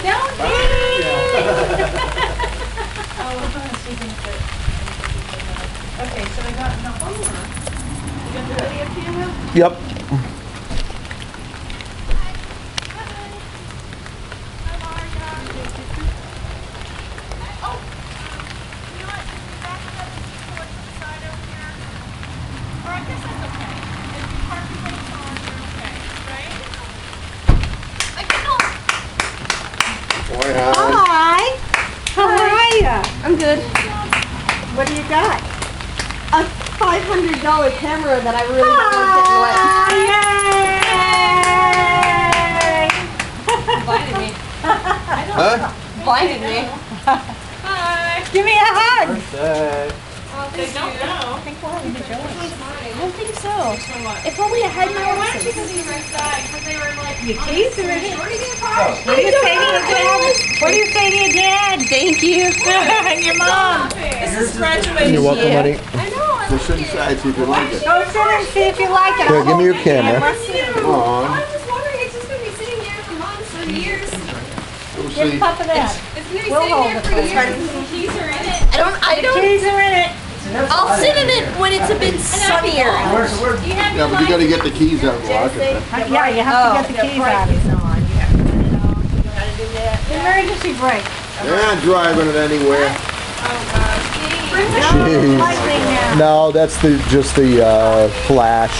Don't be! Okay, so I got no homework. You got the video camera? Yep. Hi. How are you? I'm good. What do you got? A $500 camera that I really wanted to get. Yay! Huh? Blinded me. Hi. Give me a hug. They don't know. I think we'll have a good joy. I don't think so. If only I had my license. Your keys are in it. What do you say to your dad? What do you say to your dad? Thank you. And your mom. This is graduation. You're welcome, honey. I know. Go sit inside, see if you like it. Go sit and see if you like it. Here, give me your camera. Come on. I was wondering, it's just going to be sitting there for months or years. We'll Give see. Papa that. It's going to be We'll sitting hold there it for for you. years. The keys are in it. The keys are in it. I'll sit in it when it's a bit sunnier. You have Yeah, but you gotta get the keys out and lock it. Yeah, you have to get the keys out. Emergency brake. They're not driving it anywhere. Jeez. Lightning now. No, that's just the flash.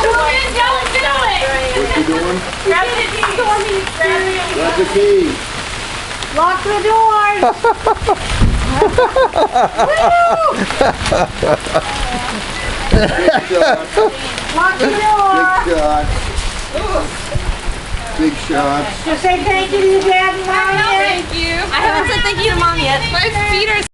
Don't do it. What you doing? Grab the keys. Grab the keys. Lock the doors. Lock the door. Big shots. Big shots. Just say thank you to your dad and mom. Thank you. I haven't said thank you to Mom yet. My feet are